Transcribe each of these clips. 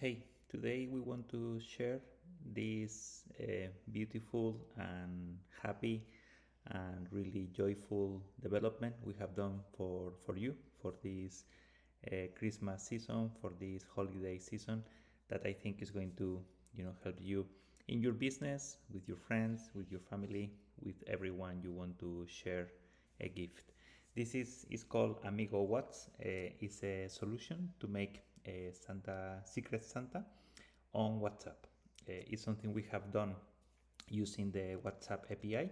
Hey, today we want to share this beautiful and happy and really joyful development we have done for you for this Christmas season, for this holiday season that I think is going to help you in your business, with your friends, with your family, with everyone you want to share a gift. This is called Amigo What's. It's a solution to make a Secret Santa on WhatsApp. It's something we have done using the WhatsApp API,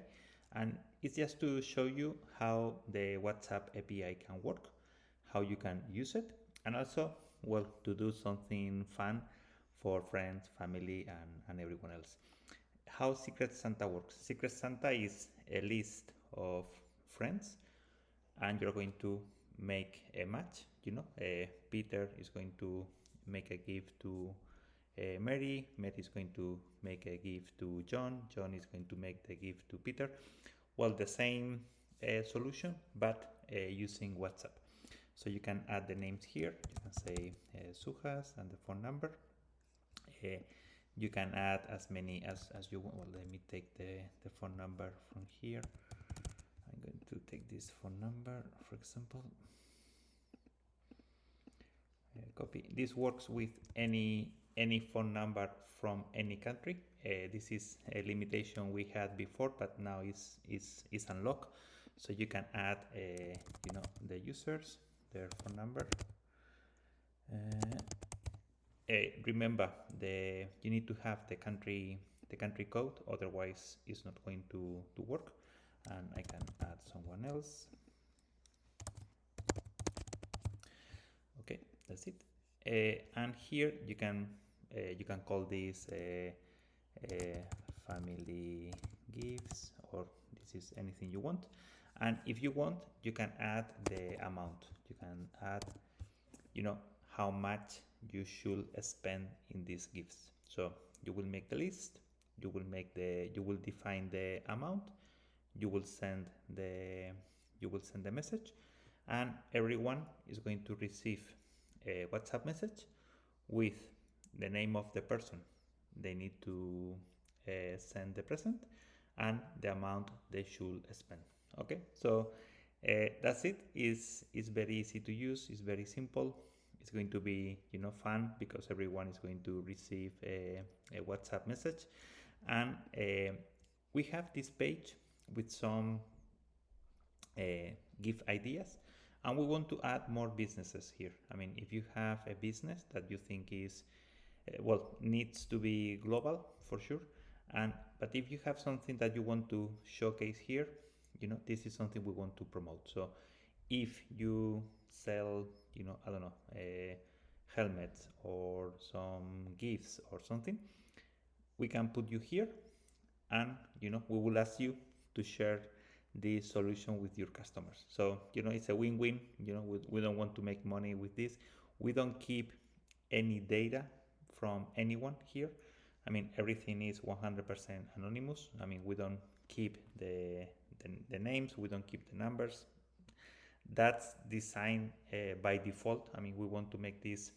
and it's just to show you how the WhatsApp API can work, how you can use it, and also, well, to do something fun for friends, family, and everyone else. How Secret Santa works. Secret Santa is a list of friends, and you're going to make a match. Peter is going to make a gift to Mary. Mary is going to make a gift to John. John is going to make the gift to Peter. Well, the same solution, but using WhatsApp. So you can add the names here. You can say Sujas and the phone number. You can add as many as you want. Well, let me take the phone number from here. I'm going to take this phone number, for example. Copy. This works with any phone number from any country. This is a limitation we had before, but now is unlocked. So you can add the users, their phone number. Remember, you need to have the country code, otherwise it's not going to work. And I can add someone else. Okay, that's it. And here you can call this family gifts, or this is anything you want. And if you want, you can add the amount. You can add how much you should spend in these gifts. So you will make the list, you will define the amount, you will send the message, and everyone is going to receive a WhatsApp message with the name of the person they need to send the present and the amount they should spend. Okay, so that's it. It's very easy to use. It's very simple. It's going to be fun because everyone is going to receive a WhatsApp message, and we have this page with some gift ideas, and we want to add more businesses here. I mean, if you have a business that you think is needs to be global for sure, but if you have something that you want to showcase here, this is something we want to promote. So if you sell I don't know, helmets or some gifts or something, we can put you here, and we will ask you to share this solution with your customers. So it's a win-win. We don't want to make money with this. We don't keep any data from anyone here. I mean, everything is 100% anonymous. I mean, we don't keep the names, we don't keep the numbers. That's designed by default. I mean, we want to make this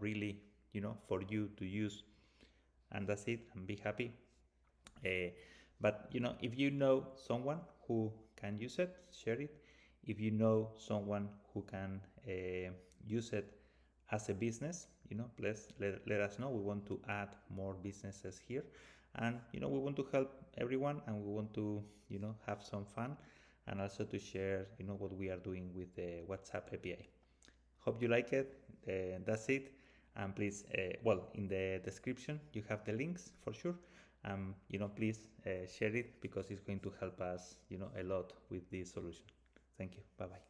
really for you to use, and that's it, and be happy. But if you know someone who can use it, share it. If you know someone who can use it as a business, please let us know. We want to add more businesses here, and we want to help everyone, and we want to have some fun, and also to share what we are doing with the WhatsApp API. Hope you like it. That's it. And please, in the description you have the links for sure. Please share it, because it's going to help us a lot with this solution. Thank you. Bye bye.